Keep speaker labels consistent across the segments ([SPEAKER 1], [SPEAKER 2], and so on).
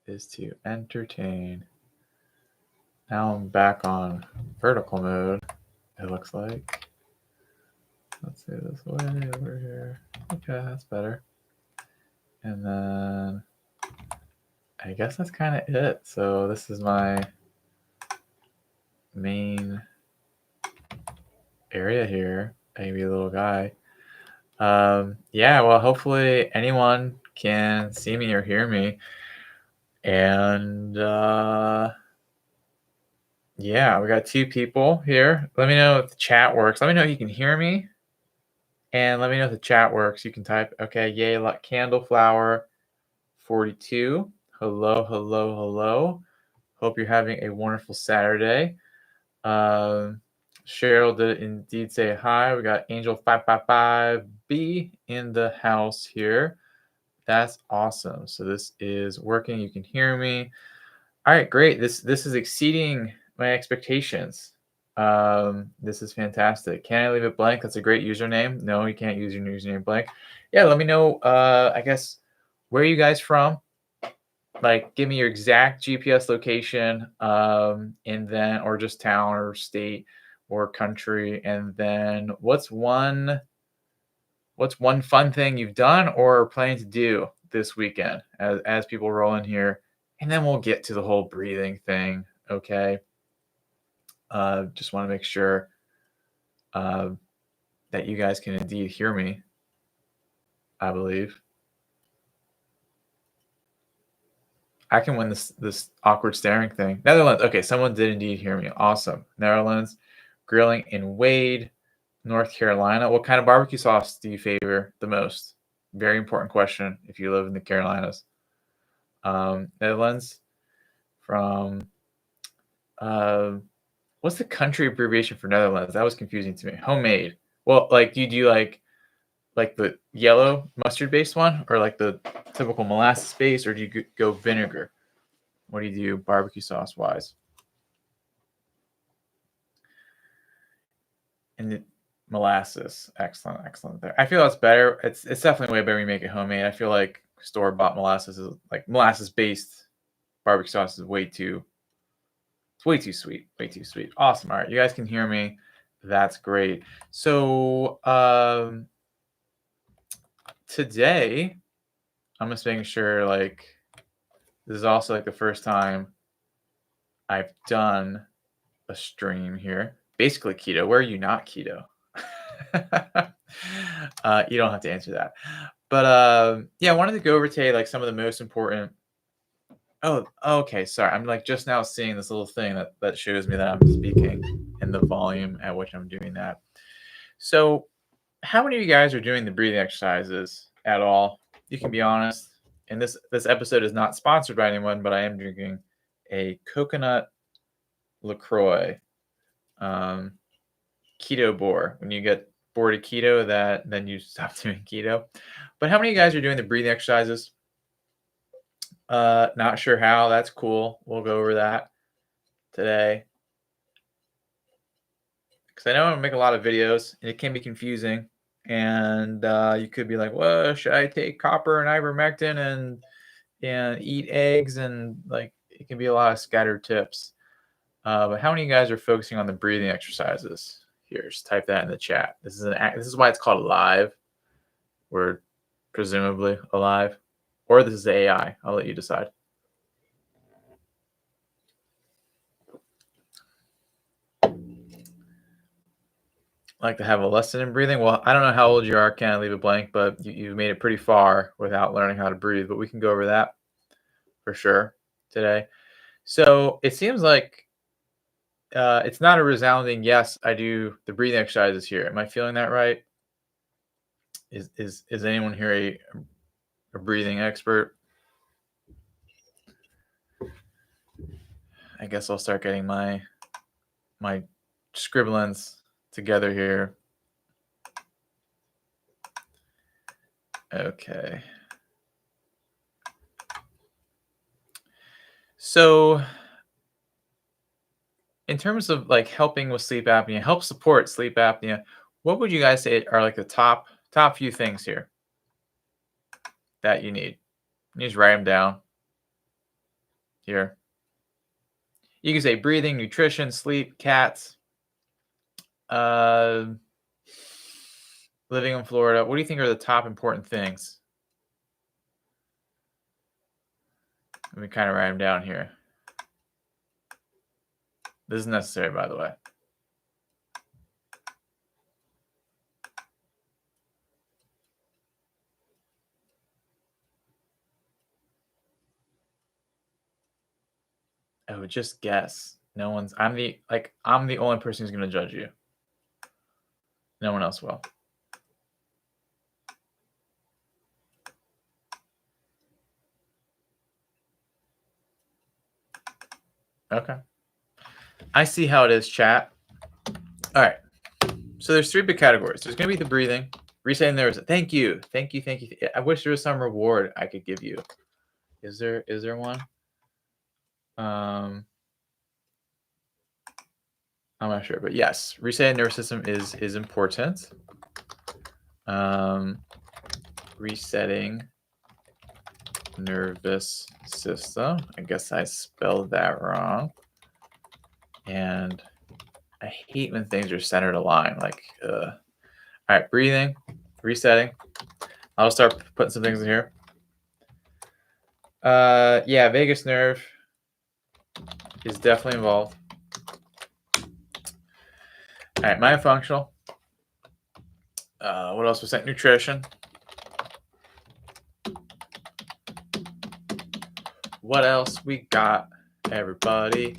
[SPEAKER 1] is to entertain. Now I'm back on vertical mode, it looks like. Let's see this way over here. Okay, that's better. And then I guess that's kind of it. So this is my main area here. Maybe a little guy. Yeah, well, hopefully anyone can see me or hear me. And yeah, we got 2 people here. Let me know if the chat works. Let me know if you can hear me. And let me know if the chat works. You can type, okay, yay, like Candleflower 42. Hello, hello, hello. Hope you're having a wonderful Saturday. Cheryl did indeed say hi. We got Angel555B in the house here. That's awesome. So this is working. You can hear me. All right, great. This is exceeding my expectations. This is fantastic. Can I leave it blank? That's a great username. No, you can't use your username blank. Yeah, let me know, I guess, where are you guys from? Like, give me your exact GPS location, and then, or just town or state or country. And then what's one fun thing you've done or are planning to do this weekend as people roll in here? And then we'll get to the whole breathing thing. Okay. Just want to make sure that you guys can indeed hear me, I believe. I can win this awkward staring thing. Netherlands. Okay, someone did indeed hear me. Awesome. Netherlands. Grilling in Wade, North Carolina. What kind of barbecue sauce do you favor the most? Very important question if you live in the Carolinas. Netherlands. From what's the country abbreviation for Netherlands? That was confusing to me. Homemade. Well, like, do you do like the yellow mustard-based one, or like the typical molasses-based, or do you go vinegar? What do you do barbecue sauce-wise? And the molasses, excellent, excellent. There, I feel that's better. It's definitely way better when you make it homemade. I feel like store-bought molasses is like molasses-based barbecue sauce is way too sweet, way too sweet. Awesome. All right, you guys can hear me. That's great. So today, I'm just making sure, like, this is also like the first time I've done a stream here. Basically keto. Where are you not keto? You don't have to answer that. But yeah, I wanted to go over today like some of the most important. Oh, okay. Sorry, I'm like just now seeing this little thing that shows me that I'm speaking and the volume at which I'm doing that. So, how many of you guys are doing the breathing exercises at all? You can be honest. And this episode is not sponsored by anyone, but I am drinking a coconut LaCroix keto bore. When you get bored of keto, then you stop doing keto. But how many of you guys are doing the breathing exercises? Not sure how. That's cool. We'll go over that today. Because I know I make a lot of videos, and it can be confusing. And you could be like, well, should I take copper and ivermectin and eat eggs? And like, it can be a lot of scattered tips. But how many of you guys are focusing on the breathing exercises? Here, just type that in the chat. This is why it's called live. We're presumably alive. Or this is AI. I'll let you decide. Like to have a lesson in breathing? Well, I don't know how old you are. Can I leave it blank? But you've made it pretty far without learning how to breathe. But we can go over that for sure today. So it seems like it's not a resounding yes. I do the breathing exercises here. Am I feeling that right? Is anyone here a breathing expert? I guess I'll start getting my scribblings together here. Okay. So in terms of like helping with sleep apnea, help support sleep apnea, what would you guys say are like the top few things here that you need? You just write them down. here. You can say breathing, nutrition, sleep, cats, living in Florida. What do you think are the top important things? Let me kind of write them down here. This is necessary, by the way. Oh, just guess. No one's. I'm the only person who's going to judge you. No one else will. Okay. I see how it is, chat. All right. So there's 3 big categories. There's going to be the breathing, resetting there. Thank you. I wish there was some reward I could give you. Is there one? I'm not sure, but yes, resetting nervous system is important. Resetting nervous system. I guess I spelled that wrong. And I hate when things are centered aligned. Like, all right, breathing, resetting. I'll start putting some things in here. Yeah, vagus nerve is definitely involved. All right, myofunctional. What else was that? Nutrition. What else we got, everybody?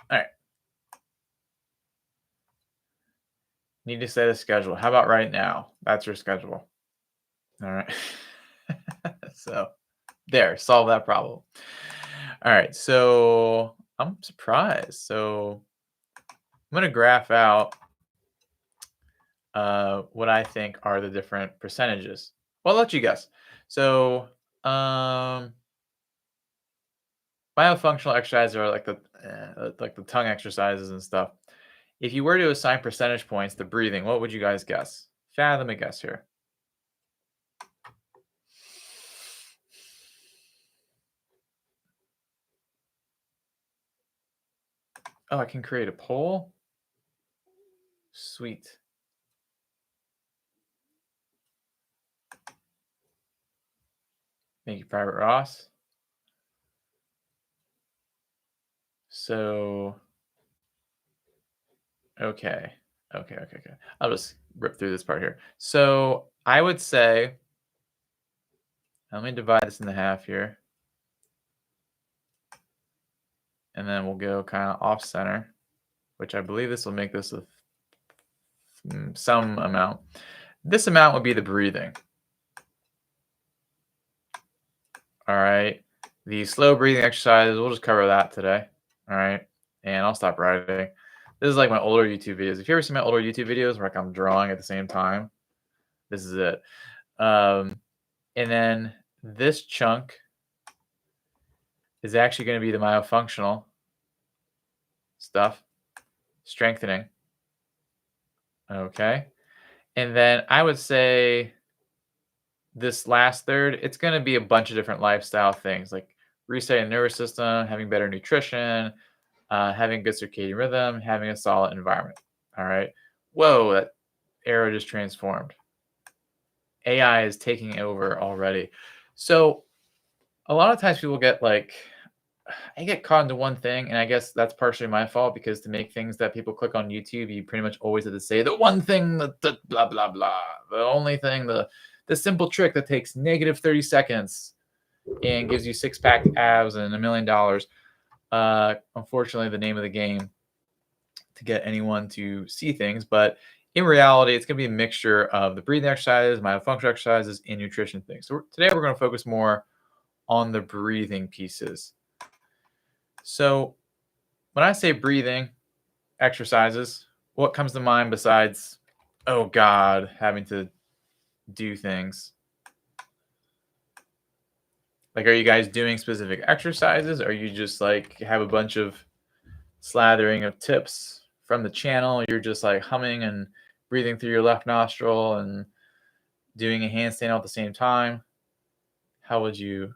[SPEAKER 1] All right. Need to set a schedule. How about right now? That's your schedule. All right. So there, solve that problem. All right. So I'm surprised. So I'm going to graph out what I think are the different percentages. Well, I'll let you guess. So myofunctional exercises are like the tongue exercises and stuff. If you were to assign percentage points to breathing, what would you guys guess? Fathom a guess here. Oh, I can create a poll? Sweet. Thank you, Private Ross. So, okay. I'll just rip through this part here. So I would say, let me divide this into half here. And then we'll go kind of off center, which I believe this will make this some amount. This amount would be the breathing. All right. The slow breathing exercises, we'll just cover that today. All right. And I'll stop writing. This is like my older YouTube videos. If you ever see my older YouTube videos where like I'm drawing at the same time, this is it. And then this chunk is actually going to be the myofunctional stuff, strengthening. Okay. And then I would say this last third, it's going to be a bunch of different lifestyle things like resetting the nervous system, having better nutrition, having good circadian rhythm, having a solid environment. All right. Whoa, that arrow just transformed. AI is taking over already. So a lot of times people get like, I get caught into one thing, and I guess that's partially my fault because to make things that people click on YouTube, you pretty much always have to say the one thing, the blah, blah, blah, the only thing, the simple trick that takes negative 30 seconds and gives you 6-pack abs and $1 million. Unfortunately, the name of the game to get anyone to see things, but in reality, it's going to be a mixture of the breathing exercises, myofunctional exercises, and nutrition things. So today we're going to focus more on the breathing pieces. So when I say breathing exercises, what comes to mind besides, oh God, having to do things? Like, are you guys doing specific exercises? Or are you just like have a bunch of slathering of tips from the channel? You're just like humming and breathing through your left nostril and doing a handstand at the same time? How would you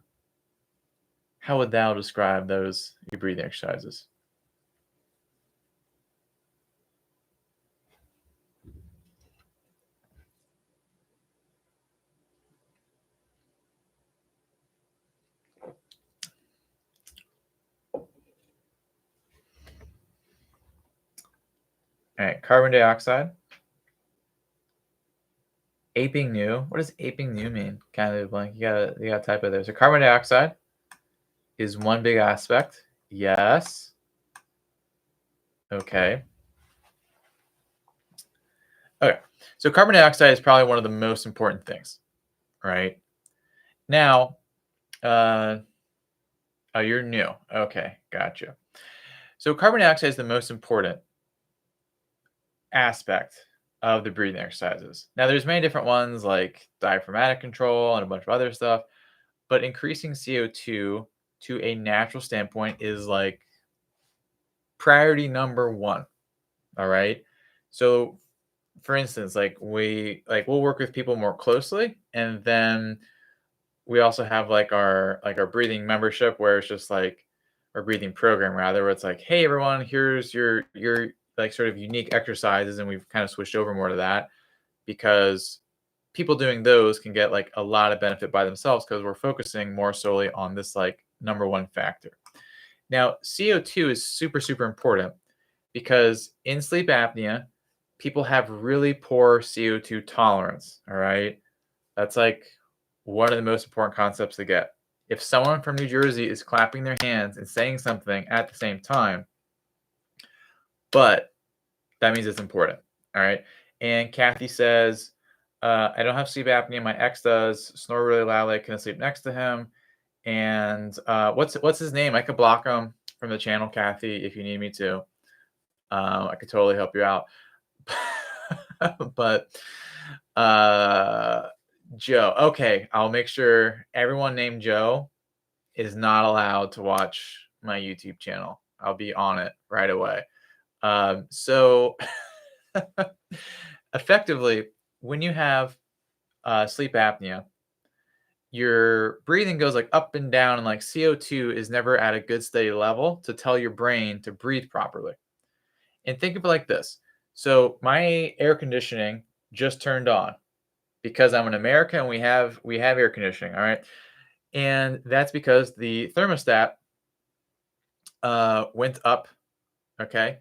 [SPEAKER 1] How would thou describe those your breathing exercises? All right, carbon dioxide. Aping new. What does aping new mean? Kind of blank. You gotta type it there. So carbon dioxide is one big aspect. Yes. Okay. Okay. So carbon dioxide is probably one of the most important things, right? Now, oh, you're new. Okay, gotcha. So carbon dioxide is the most important aspect of the breathing exercises. Now, there's many different ones like diaphragmatic control and a bunch of other stuff, but increasing CO2 to a natural standpoint is like priority number one. All right. So, for instance, we'll work with people more closely, and then we also have our breathing membership where it's just like our breathing program rather, where it's like, hey everyone, here's your like sort of unique exercises, and we've kind of switched over more to that because people doing those can get like a lot of benefit by themselves because we're focusing more solely on this like number one factor. Now, CO2 is super, super important because in sleep apnea, people have really poor CO2 tolerance. All right. That's like one of the most important concepts to get. If someone from New Jersey is clapping their hands and saying something at the same time, but that means it's important. All right. And Kathy says, I don't have sleep apnea. My ex does. Snore really loudly. Can I sleep next to him? And what's his name? I could block him from the channel, Kathy, if you need me to. I could totally help you out. But Joe, okay, I'll make sure everyone named Joe is not allowed to watch my YouTube channel. I'll be on it right away. So effectively, when you have sleep apnea, your breathing goes like up and down, and like CO2 is never at a good steady level to tell your brain to breathe properly. And think of it like this. So my air conditioning just turned on because I'm in America and we have air conditioning, all right? And that's because the thermostat went up, okay?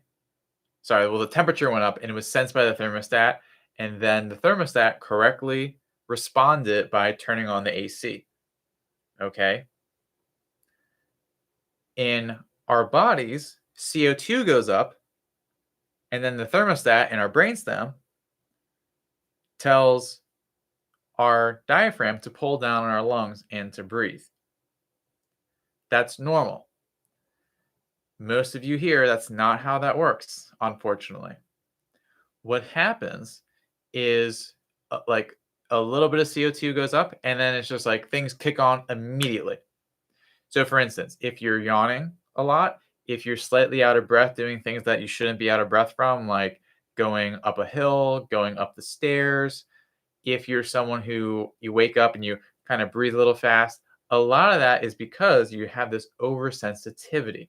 [SPEAKER 1] Sorry, well the temperature went up and it was sensed by the thermostat, and then the thermostat correctly responded by turning on the AC, okay? In our bodies, CO2 goes up, and then the thermostat in our brainstem tells our diaphragm to pull down on our lungs and to breathe. That's normal. Most of you here, that's not how that works, unfortunately. What happens is like a little bit of CO2 goes up, and then it's just like things kick on immediately. So, for instance, if you're yawning a lot, if you're slightly out of breath doing things that you shouldn't be out of breath from, like going up a hill, going up the stairs, if you're someone who you wake up and you kind of breathe a little fast, a lot of that is because you have this oversensitivity.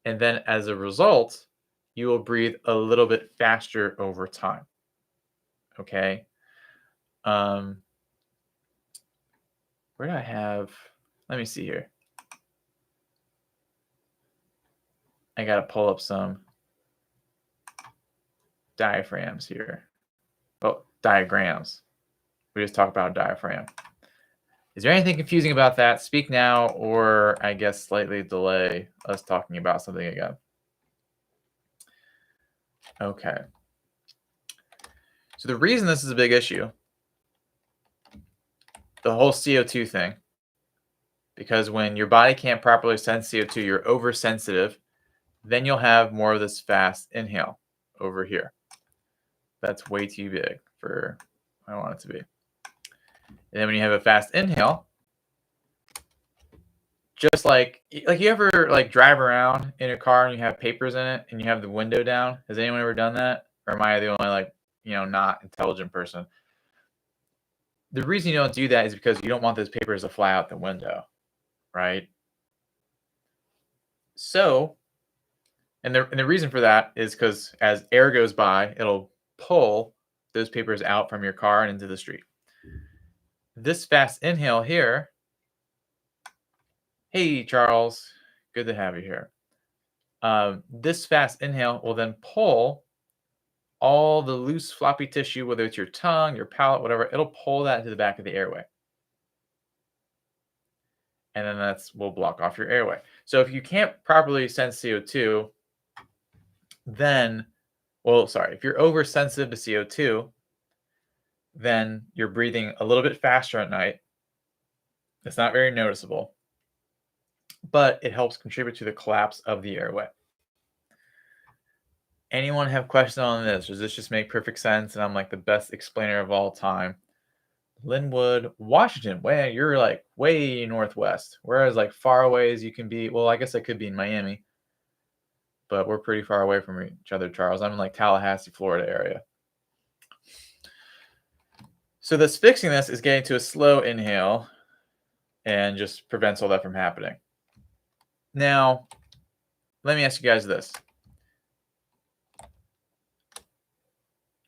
[SPEAKER 1] And then as a result, you will breathe a little bit faster over time. Okay. Um, where do I have? Let me see here. I got to pull up some diaphragms here. Oh, diagrams. We just talked about diaphragm. Is there anything confusing about that? Speak now, or I guess slightly delay us talking about something again. Okay. So the reason this is a big issue, the whole CO2 thing, because when your body can't properly sense CO2, you're oversensitive, then you'll have more of this fast inhale over here. That's way too big for what I want it to be. And then when you have a fast inhale, just like you ever like drive around in a car and you have papers in it and you have the window down? Has anyone ever done that? Or am I the only like, not intelligent person? the reason you don't do that is because you don't want those papers to fly out the window, right? So, and the reason for that is because as air goes by, it'll pull those papers out from your car and into the street. This fast inhale here, hey Charles, good to have you here. This fast inhale will then pull all the loose floppy tissue, whether it's your tongue, your palate, whatever, it'll pull that into the back of the airway. And then will block off your airway. So if you can't properly sense CO2, then, if you're oversensitive to CO2, then you're breathing a little bit faster at night. It's not very noticeable, but it helps contribute to the collapse of the airway. Anyone have questions on this? Does this just make perfect sense? And I'm like the best explainer of all time. Linwood, Washington. You're like way northwest. Whereas like far away as you can be. Well, I guess I could be in Miami, but we're pretty far away from each other, Charles. I'm in like Tallahassee, Florida area. So this fixing this is getting to a slow inhale and just prevents all that from happening. Now, let me ask you guys this.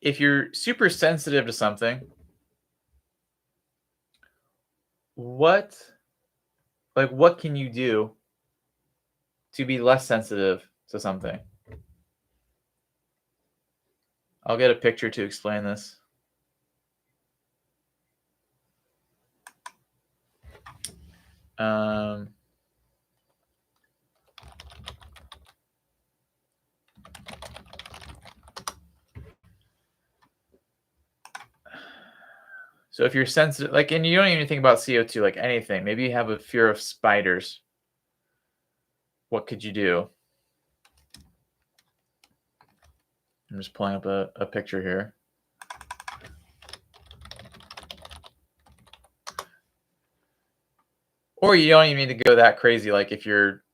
[SPEAKER 1] If you're super sensitive to something, what can you do to be less sensitive to something? I'll get a picture to explain this. So if you're sensitive, and you don't even think about CO2, like anything, maybe you have a fear of spiders. What could you do? I'm just pulling up a picture here. Or you don't even need to go that crazy. Like if you're,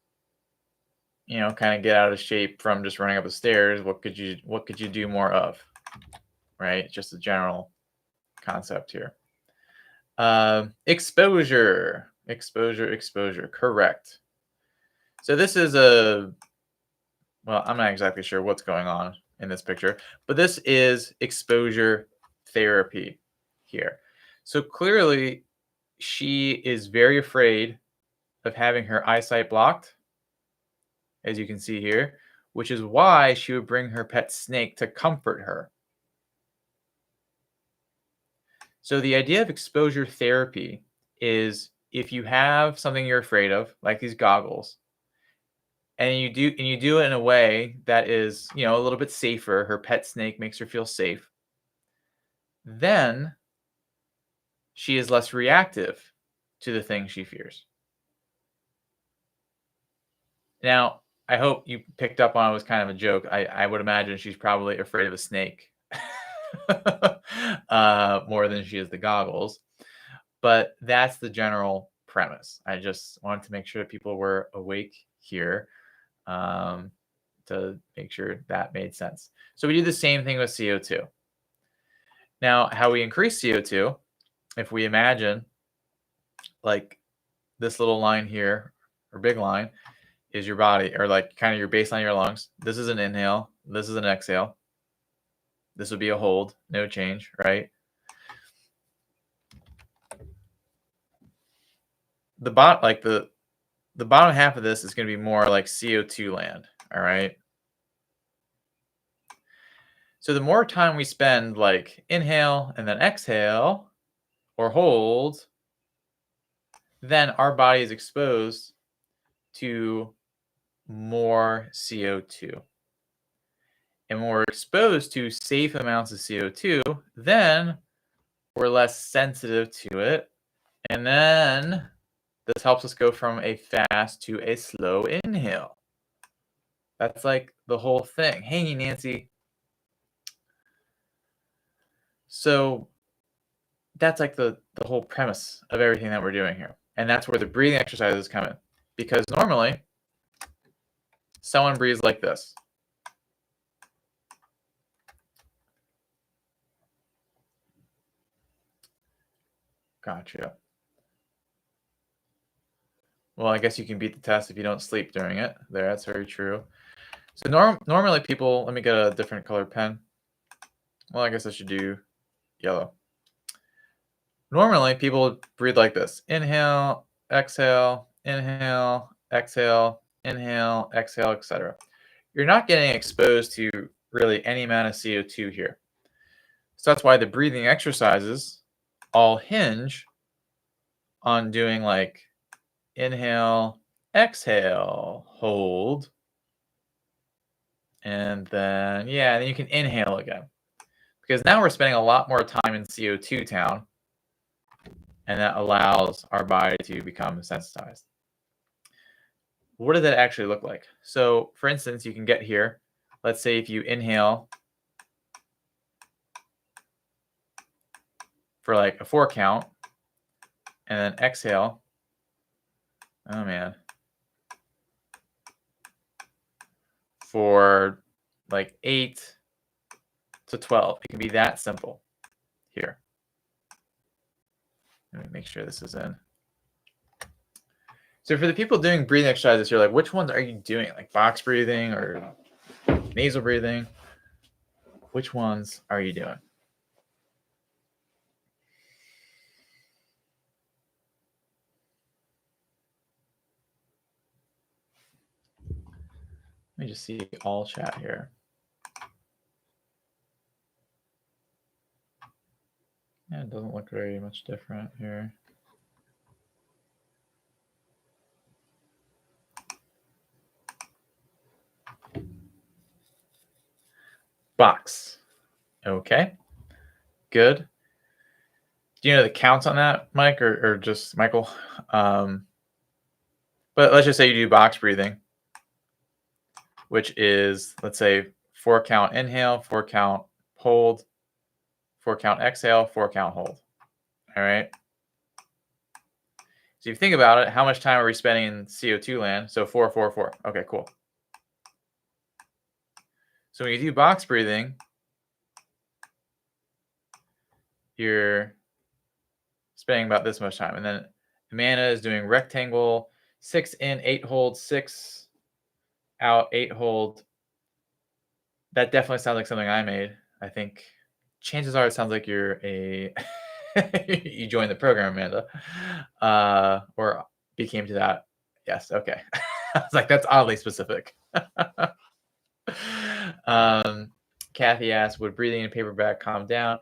[SPEAKER 1] kind of get out of shape from just running up the stairs, what could you do more of? Right? Just a general concept here. Exposure. Correct. So this is I'm not exactly sure what's going on in this picture, but this is exposure therapy here. So clearly she is very afraid of having her eyesight blocked, as you can see here, which is why she would bring her pet snake to comfort her. So the idea of exposure therapy is if you have something you're afraid of, like these goggles, and you do it in a way that is, a little bit safer, her pet snake makes her feel safe, then she is less reactive to the thing she fears. Now, I hope you picked up on it was kind of a joke. I would imagine she's probably afraid of a snake more than she is the goggles. But that's the general premise. I just wanted to make sure that people were awake here to make sure that made sense. So we do the same thing with CO2. Now, how we increase CO2, if we imagine like this little line here, or big line, is your body, or like kind of your baseline, your lungs. This is an inhale. This is an exhale. This would be a hold, no change, right? The bottom half of this is going to be more like CO2 land, all right? So the more time we spend like inhale and then exhale or hold, then our body is exposed to more CO2. And when we're exposed to safe amounts of CO2, then we're less sensitive to it. And then this helps us go from a fast to a slow inhale. That's like the whole thing. Hey, Nancy. So that's like the whole premise of everything that we're doing here. And that's where the breathing exercises come in. Because normally, someone breathes like this. Gotcha. Well, I guess you can beat the test if you don't sleep during it. There, that's very true. So normally people, let me get a different color pen. Well, I guess I should do yellow. Normally people breathe like this. Inhale, exhale, inhale, exhale, etc. You're not getting exposed to really any amount of CO2 here. So that's why the breathing exercises all hinge on doing like inhale, exhale, hold, and then, yeah, then you can inhale again. Because now we're spending a lot more time in CO2 town, and that allows our body to become sensitized. What does that actually look like? So, for instance, you can get here. Let's say if you inhale for like a 4 count, and then exhale. Oh man. For like 8 to 12. It can be that simple here. Let me make sure this is in. So for the people doing breathing exercises, you're like, which ones are you doing? Like box breathing or nasal breathing? Which ones are you doing? Let me just see all chat here. Yeah, it doesn't look very much different here. Box. Okay. Good. Do you know the counts on that, Mike, or just Michael? But let's just say you do box breathing, which is, let's say, 4 count inhale, 4 count hold, 4 count exhale, 4 count hold. All right. So if you think about it, how much time are we spending in CO2 land? So 4, 4, 4. Okay, cool. So when you do box breathing, you're spending about this much time. And then Amanda is doing rectangle, 6 in, 8 hold, 6 out, 8 hold. That definitely sounds like something I made. I think chances are it sounds like you're a you joined the program, Amanda, or became to that. Yes, okay. I was like, that's oddly specific. Kathy asked, would breathing in a paperback calm down?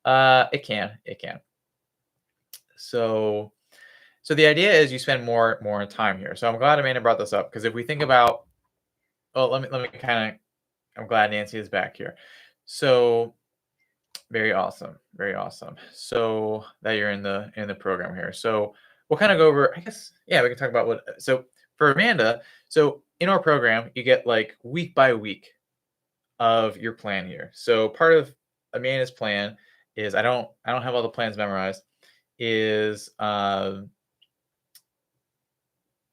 [SPEAKER 1] It can. So the idea is you spend more time here. So I'm glad Amanda brought this up, because if we think about, oh, let me kind of, I'm glad Nancy is back here. So very awesome. So that you're in the program here. So we'll kind of go over, I guess, yeah, we can talk about what, so for Amanda, so in our program, you get like week by week of your plan here. So part of Amanda's plan is, I don't have all the plans memorized, is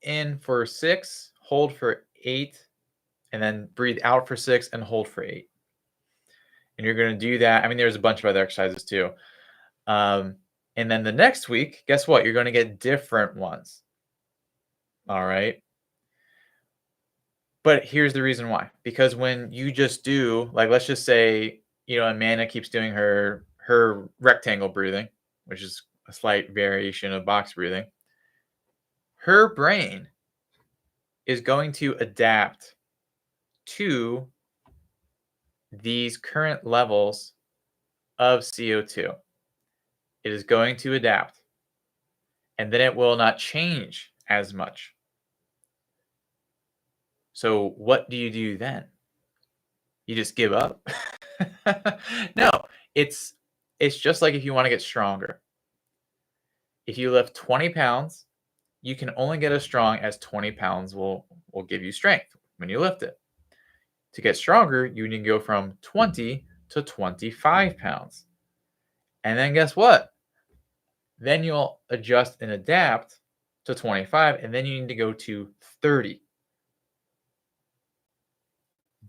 [SPEAKER 1] in for 6, hold for 8, and then breathe out for 6 and hold for 8. And you're going to do that. I mean, there's a bunch of other exercises too. And then the next week, guess what? You're going to get different ones. All right. But here's the reason why. Because when you just do, like, let's just say, Amanda keeps doing her rectangle breathing, which is a slight variation of box breathing. Her brain is going to adapt to these current levels of CO2. It is going to adapt, and then it will not change as much. So what do you do then? You just give up? No, it's just like if you want to get stronger. If you lift 20 pounds, you can only get as strong as 20 pounds will give you strength when you lift it. To get stronger, you need to go from 20 to 25 pounds. And then guess what? Then you'll adjust and adapt to 25, and then you need to go to 30.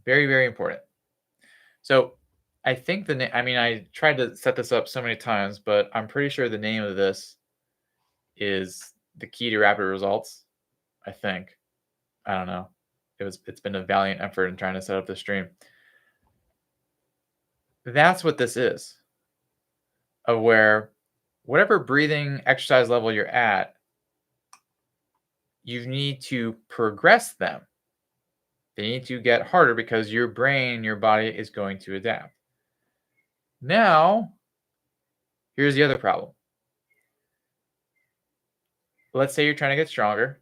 [SPEAKER 1] Very, very important. So I think I tried to set this up so many times, but I'm pretty sure the name of this is the key to rapid results, I think. I don't know. It's been a valiant effort in trying to set up this stream. That's what this is. Of where whatever breathing exercise level you're at, you need to progress them. They need to get harder because your brain, your body is going to adapt. Now, here's the other problem. Let's say you're trying to get stronger.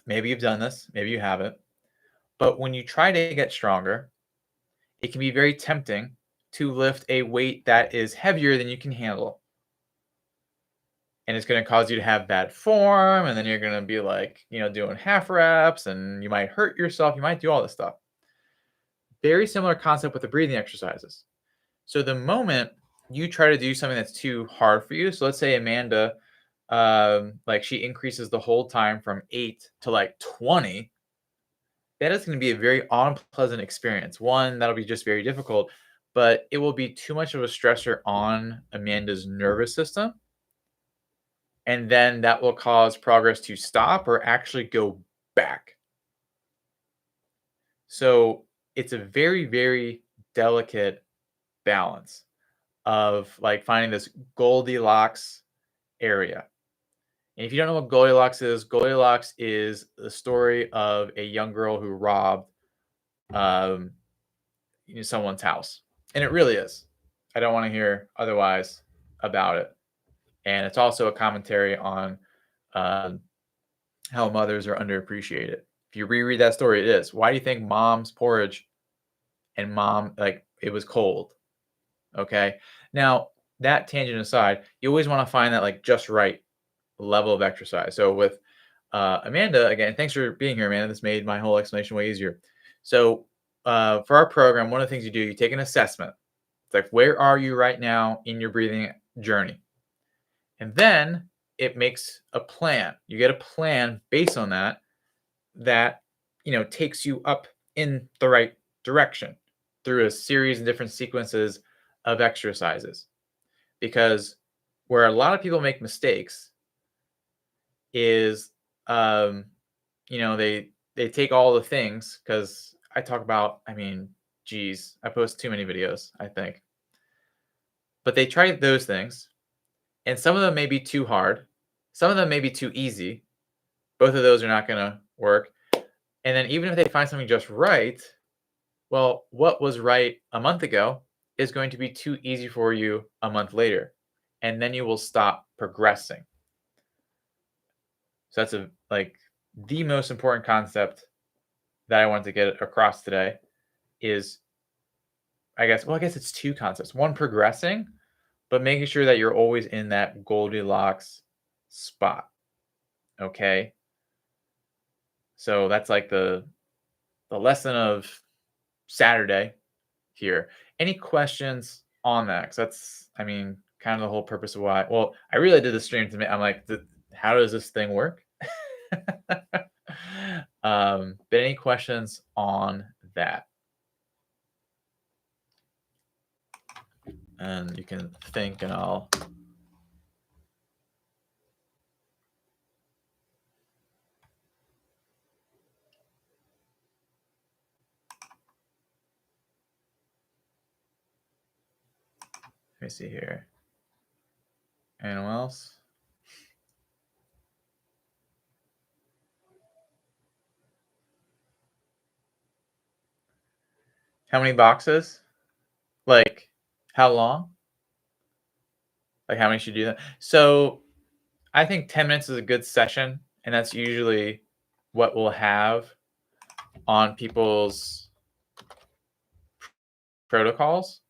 [SPEAKER 1] Maybe you've done this, maybe you haven't. But when you try to get stronger, it can be very tempting to lift a weight that is heavier than you can handle. And it's going to cause you to have bad form. And then you're going to be like, doing half reps and you might hurt yourself. You might do all this stuff. Very similar concept with the breathing exercises. So the moment you try to do something that's too hard for you, so let's say Amanda, she increases the hold time from 8 to like 20, that is going to be a very unpleasant experience. One, that'll be just very difficult, but it will be too much of a stressor on Amanda's nervous system. And then that will cause progress to stop or actually go back. So it's a very, very delicate balance of like finding this Goldilocks area. And if you don't know what Goldilocks is the story of a young girl who robbed someone's house. And it really is. I don't want to hear otherwise about it. And it's also a commentary on how mothers are underappreciated. If you reread that story, it is. Why do you think mom's porridge and it was cold? Okay. Now, that tangent aside, you always want to find that like just right level of exercise. So with Amanda, again, thanks for being here, Amanda. This made my whole explanation way easier. So for our program, one of the things you take an assessment. It's like, where are you right now in your breathing journey? And then it makes a plan. You get a plan based on that takes you up in the right direction through a series of different sequences of exercises. Because where a lot of people make mistakes is, they take all the things, because I talk about, I post too many videos, I think. But they try those things, and some of them may be too hard. Some of them may be too easy. Both of those are not going to work. And then even if they find something just right, well, what was right a month ago is going to be too easy for you a month later. And then you will stop progressing. So that's the most important concept that I want to get across today is, I guess it's two concepts. One, progressing, but making sure that you're always in that Goldilocks spot. Okay. So that's like the lesson of Saturday here. Any questions on that? Because that's, kind of the whole purpose of why. Well, I really did the stream to me. I'm like, how does this thing work? But any questions on that? And you can think, and I'll. Let me see here. Anyone else? How many boxes? Like, how long? Like, how many should you do that? So, I think 10 minutes is a good session, and that's usually what we'll have on people's protocols.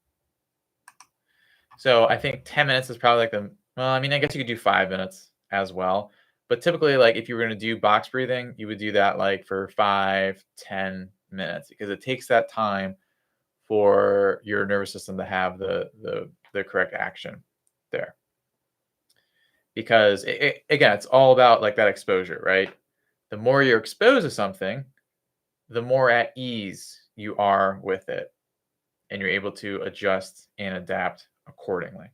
[SPEAKER 1] So I think 10 minutes is probably I guess you could do 5 minutes as well. But typically, like if you were going to do box breathing, you would do that like for 5-10 minutes, because it takes that time for your nervous system to have the correct action there. Because again, it's all about like that exposure, right? The more you're exposed to something, the more at ease you are with it, and you're able to adjust and adapt accordingly.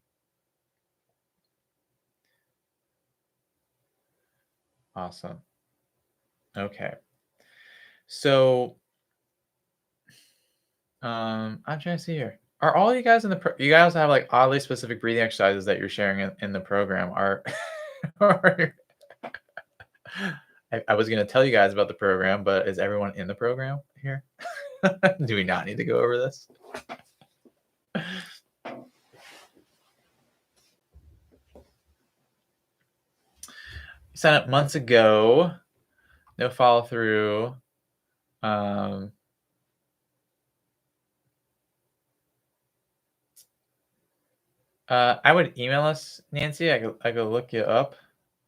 [SPEAKER 1] Awesome. Okay. So, I'm trying to see here. Are all you guys in the you guys have like oddly specific breathing exercises that you're sharing in the program? Are, are I was gonna tell you guys about the program, but is everyone in the program here? Do we not need to go over this? Signed up months ago. No follow through. Um, I would email us, Nancy. I could look you up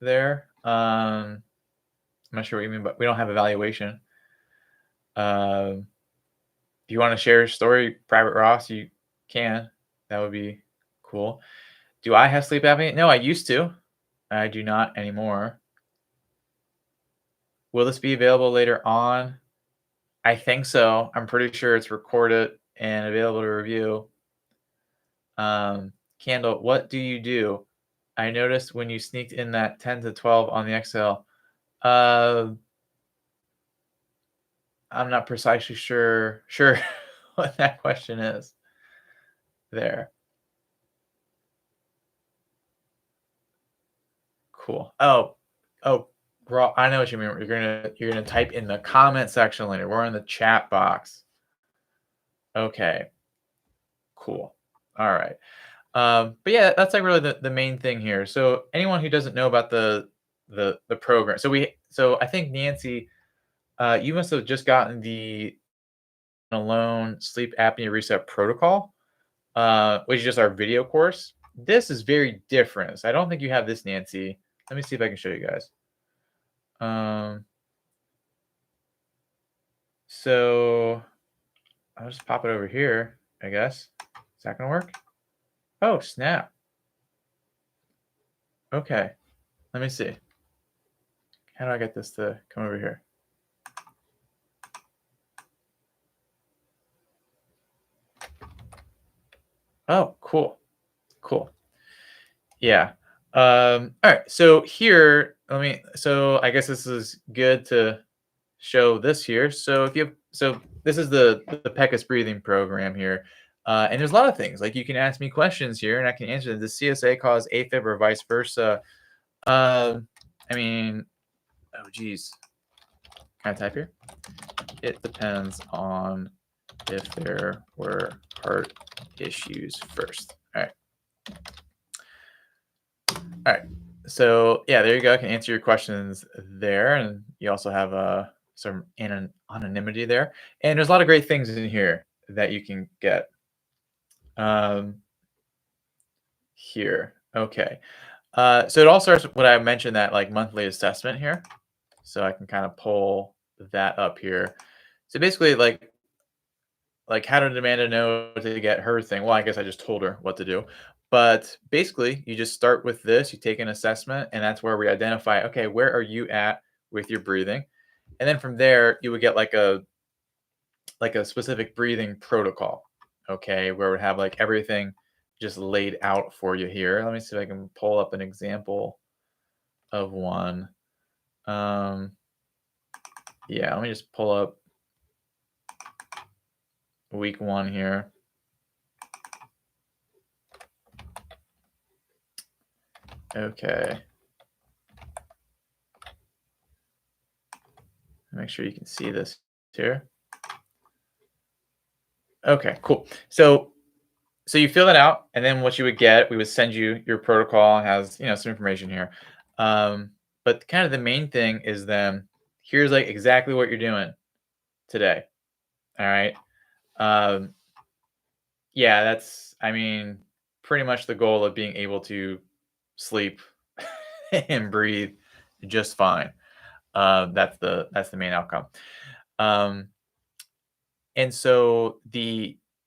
[SPEAKER 1] there. I'm not sure what you mean, but we don't have evaluation. Um, if you want to share your story, Private Ross, you can. That would be cool. Do I have sleep apnea? No, I used to. I do not anymore. Will this be available later on? I think so. I'm pretty sure it's recorded and available to review. Candle, what do you do? I noticed when you sneaked in that 10 to 12 on the Excel. Uh, I'm not precisely sure what that question is there. Cool. Oh, I know what you mean. You're gonna type in the comment section later. We're in the chat box. Okay, cool. All right. But yeah, that's like really the main thing here. So anyone who doesn't know about the program, so I think Nancy, you must have just gotten the alone sleep apnea reset protocol, which is just our video course. This is very different. So I don't think you have this, Nancy. Let me see if I can show you guys. Um, so I'll just pop it over here, I guess. Is that gonna work? Oh, snap. Okay. Let me see. How do I get this to come over here? Oh, cool. Cool. Yeah. All right. So here, so I guess this is good to show this here. So if you have, so this is the Peckus breathing program here. And there's a lot of things like you can ask me questions here and I can answer them. Does CSA cause AFib or vice versa? I mean, oh geez. Can I type here? It depends on if there were heart issues first. All right. All right. So yeah, there you go. I can answer your questions there, and you also have some anonymity there. And there's a lot of great things in here that you can get. Um, Here, okay. So it all starts with what I mentioned, that like monthly assessment here. So I can kind of pull that up here. So basically, like how did Amanda know to get her thing? Well, I guess I just told her what to do. But basically, you just start with this, you take an assessment, and that's where we identify, okay, where are you at with your breathing? And then from there, you would get like a specific breathing protocol, okay, where it would have like everything just laid out for you here. Let me see if I can pull up an example of one. Um, yeah, let me just pull up week 1 here. Okay. Make sure you can see this here. Okay, cool. So you fill that out, and then what you would get, we would send you your protocol. It has, some information here. But kind of the main thing is then here's like exactly what you're doing today. All right. Um, yeah, that's, I mean, pretty much the goal of being able to sleep and breathe just fine. That's the main outcome. Um, And so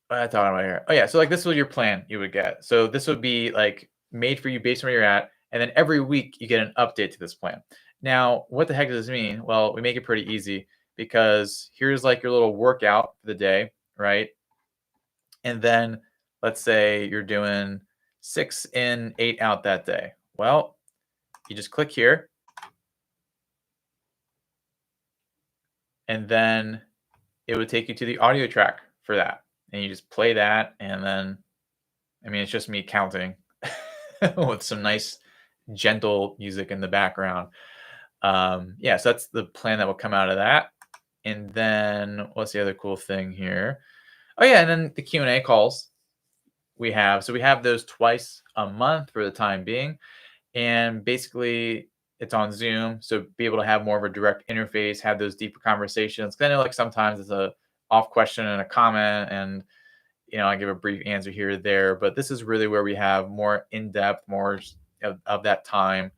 [SPEAKER 1] what I thought about here. Oh yeah, so like this was your plan you would get. So this would be like made for you based on where you're at, and then every week you get an update to this plan. Now, what the heck does this mean? Well, we make it pretty easy because here's like your little workout for the day, right? And then let's say you're doing 6 in, 8 out that day. Well, you just click here, and then it would take you to the audio track for that, and you just play that, and then I mean, it's just me counting with some nice gentle music in the background. Yeah, so that's the plan that will come out of that. And then what's the other cool thing here? Oh yeah, and then the Q&A calls we have. So we have those twice a month for the time being. And basically it's on Zoom, so be able to have more of a direct interface, have those deeper conversations. 'Cause I know like sometimes it's a off question and a comment, and I give a brief answer here or there, but this is really where we have more in depth, more of that time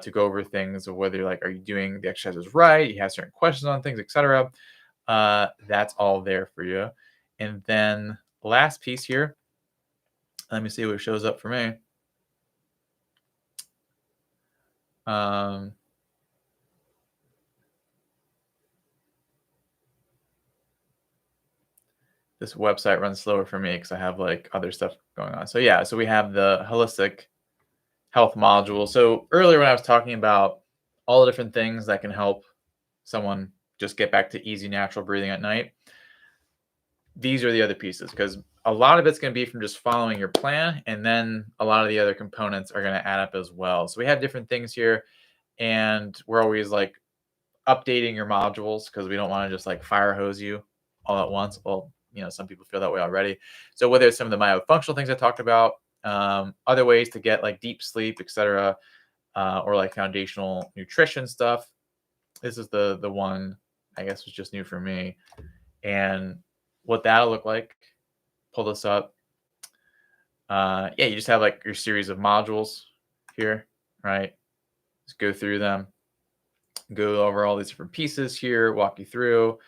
[SPEAKER 1] to go over things of whether like, are you doing the exercises right? You have certain questions on things, etc. That's all there for you. And then last piece here, let me see what shows up for me. Um, this website runs slower for me because I have like other stuff going on. So yeah, so we have the holistic health module. So earlier when I was talking about all the different things that can help someone just get back to easy natural breathing at night, these are the other pieces, because a lot of it's going to be from just following your plan, and then a lot of the other components are going to add up as well. So we have different things here, and we're always like updating your modules because we don't want to just like fire hose you all at once. Well, some people feel that way already. So whether it's some of the myofunctional things I talked about, other ways to get like deep sleep, etc., or like foundational nutrition stuff, this is the one I guess was just new for me. And what that'll look like, pull this up. Yeah, you just have like your series of modules here, right? Just go through them, go over all these different pieces here, walk you through.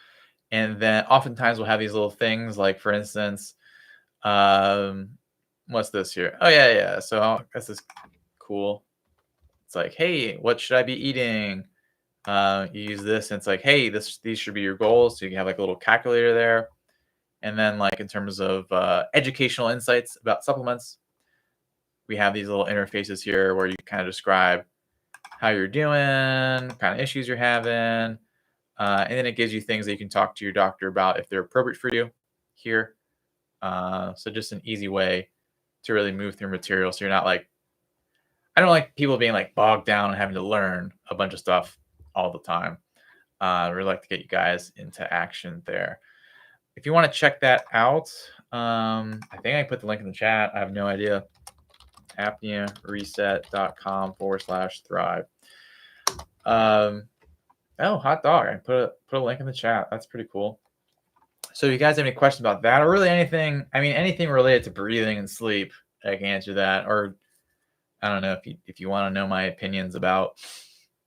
[SPEAKER 1] And then oftentimes we'll have these little things like, for instance, um, what's this here? Oh, yeah, yeah. So this is cool. It's like, hey, what should I be eating? You use this, and it's like, hey, these should be your goals. So you can have like a little calculator there. And then like in terms of educational insights about supplements, we have these little interfaces here where you kind of describe how you're doing, kind of issues you're having, and then it gives you things that you can talk to your doctor about if they're appropriate for you here. So just an easy way to really move through material. So you're not like, I don't like people being like bogged down and having to learn a bunch of stuff all the time. I really like to get you guys into action there. If you want to check that out, I think I put the link in the chat. I have no idea. apneareset.com/thrive. Oh, hot dog. I put a link in the chat. That's pretty cool. So if you guys have any questions about that, or really anything, I mean, anything related to breathing and sleep, I can answer that. Or I don't know, if you want to know my opinions about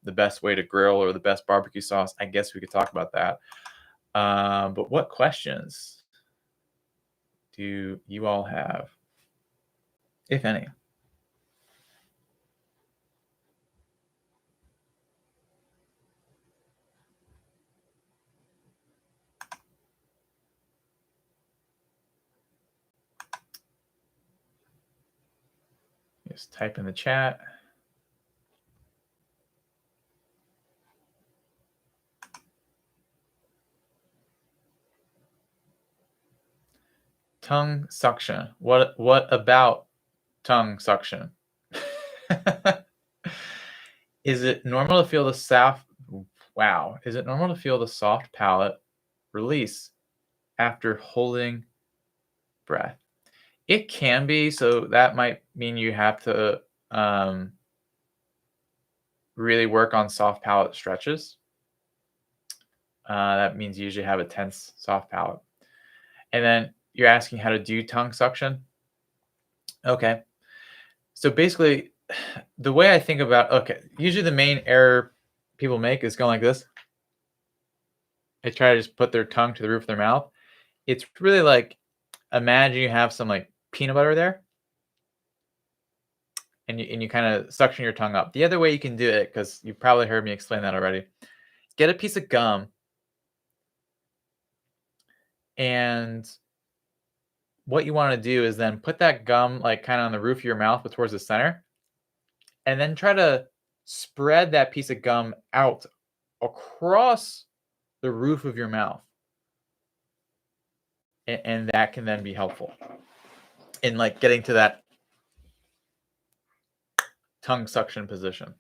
[SPEAKER 1] the best way to grill or the best barbecue sauce, I guess we could talk about that. But what questions do you all have, if any? Just type in the chat. Tongue suction. What about tongue suction? Is it normal to feel the soft Wow. Is it normal to feel the soft palate release after holding breath? It can be, so that might mean you have to really work on soft palate stretches. That means you usually have a tense soft palate. And then you're asking how to do tongue suction. Okay. So basically, the way I think about, usually the main error people make is going like this. They try to just put their tongue to the roof of their mouth. It's really like, imagine you have some like peanut butter there, and you kind of suction your tongue up. The other way you can do it, because you probably heard me explain that already, get a piece of gum, and what you want to do is then put that gum like kind of on the roof of your mouth, but towards the center, and then try to spread that piece of gum out across the roof of your mouth, and that can then be helpful in like getting to that tongue suction position.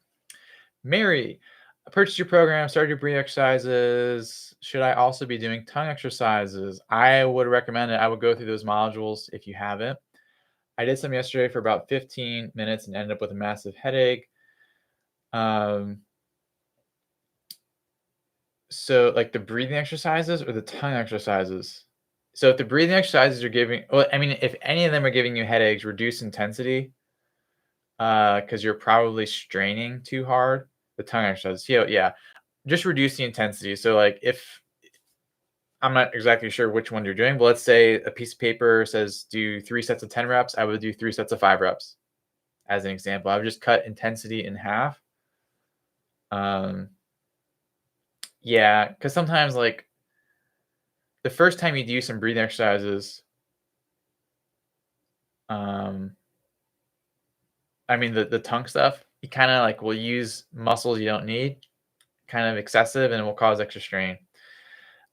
[SPEAKER 1] Mary, I purchased your program, started your breathing exercises. Should I also be doing tongue exercises? I would recommend it. I would go through those modules if you haven't. I did some yesterday for about 15 minutes and ended up with a massive headache. Um, so like the breathing exercises or the tongue exercises? So if the breathing exercises are giving, well, I mean, if any of them are giving you headaches, reduce intensity because you're probably straining too hard. The tongue exercises, yeah, just reduce the intensity. So like if I'm not exactly sure which one you're doing, but let's say a piece of paper says do 3 sets of 10 reps. I would do 3 sets of 5 reps as an example. I would just cut intensity in half. Um, yeah, because sometimes like the first time you do some breathing exercises, um, I mean the tongue stuff, you kind of like will use muscles you don't need, kind of excessive, and it will cause extra strain.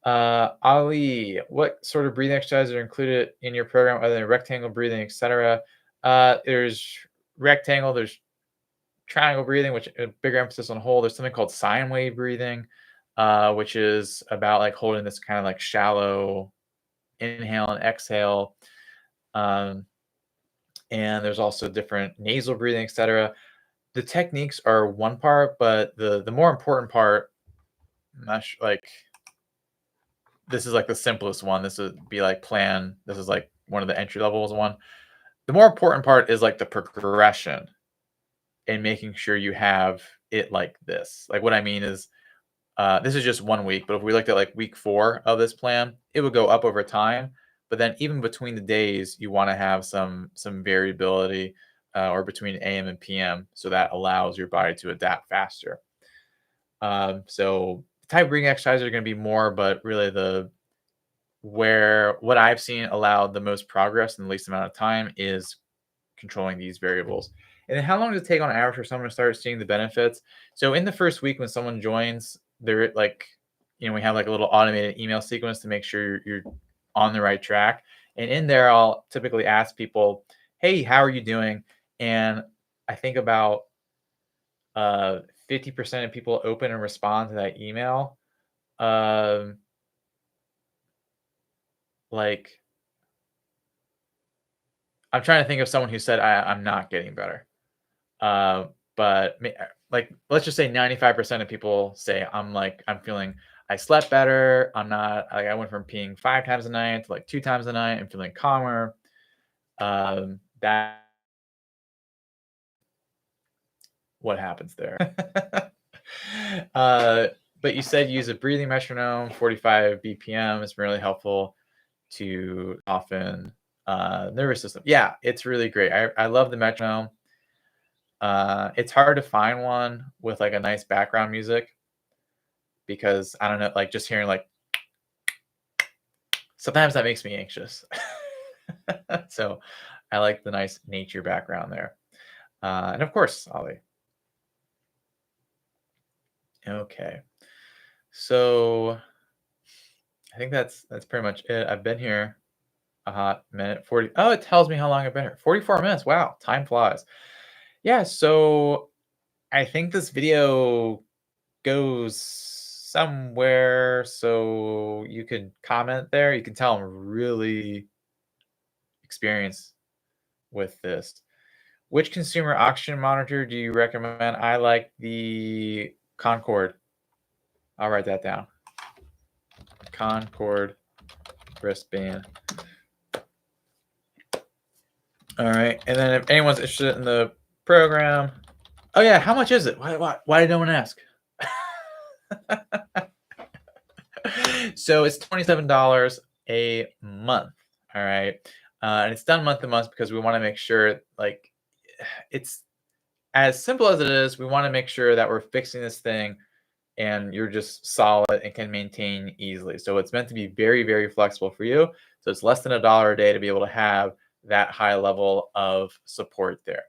[SPEAKER 1] Ali, what sort of breathing exercises are included in your program other than rectangle breathing, etc.? There's rectangle, there's triangle breathing, which a bigger emphasis on hold. There's something called sine wave breathing, which is about like holding this kind of like shallow inhale and exhale. Um, and there's also different nasal breathing, etc. The techniques are one part, but the more important part, like this is like the simplest one. This would be like plan. This is like one of the entry levels one. The more important part is like the progression and making sure you have it like this. Like what I mean is this is just 1 week, but if we looked at like week 4 of this plan, it would go up over time. But then even between the days, you want to have some variability or between AM and PM, so that allows your body to adapt faster. So type breathing exercises are going to be more, but really the where what I've seen allowed the most progress in the least amount of time is controlling these variables. And then how long does it take on average for someone to start seeing the benefits? So in the first week when someone joins, they're like, we have like a little automated email sequence to make sure you're on the right track. And in there, I'll typically ask people, "Hey, how are you doing?" And I think about 50% of people open and respond to that email. Um, like I'm trying to think of someone who said I'm not getting better. Uh, but like let's just say 95% of people say I'm feeling I slept better. I'm not like I went from peeing 5 times a night to like 2 times a night. I'm feeling calmer. That what happens there. uh, but you said use a breathing metronome, 45 BPM is really helpful to often nervous system. Yeah, it's really great. I love the metronome. It's hard to find one with like a nice background music because I don't know, like just hearing like sometimes that makes me anxious. So I like the nice nature background there. And of course, Ollie. Okay. So I think that's pretty much it. I've been here a hot minute 40. Oh, it tells me how long I've been here. 44 minutes. Wow, time flies. Yeah, so I think this video goes somewhere, so you could comment there. You can tell I'm really experienced with this. Which consumer oxygen monitor do you recommend? I like the Concord. I'll write that down. Concord wristband. All right. And then if anyone's interested in the program, oh yeah, how much is it? Why did no one ask? So it's $27 a month. All right. And it's done month to month because we want to make sure like it's as simple as it is, we want to make sure that we're fixing this thing and you're just solid and can maintain easily. So it's meant to be very, very flexible for you. So it's less than $1 a day to be able to have that high level of support there.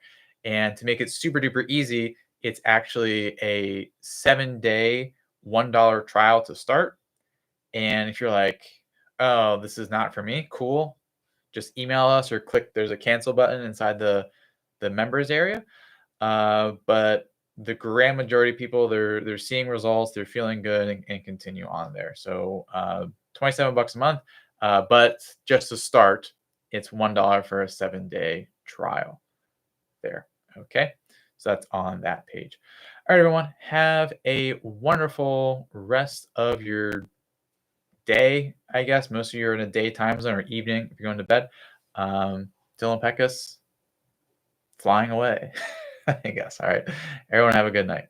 [SPEAKER 1] And to make it super duper easy, it's actually a 7-day $1 trial to start. And if you're like, "Oh, this is not for me," cool. Just email us or click there's a cancel button inside the members area. But the grand majority of people, they're seeing results, they're feeling good and continue on there. So 27 bucks a month. But just to start, it's $1 for a 7-day trial there. Okay. So that's on that page. All right, everyone. Have a wonderful rest of your day. I guess most of you are in a daytime zone or evening if you're going to bed. Dylan Peckus flying away. I guess. All right. Everyone have a good night.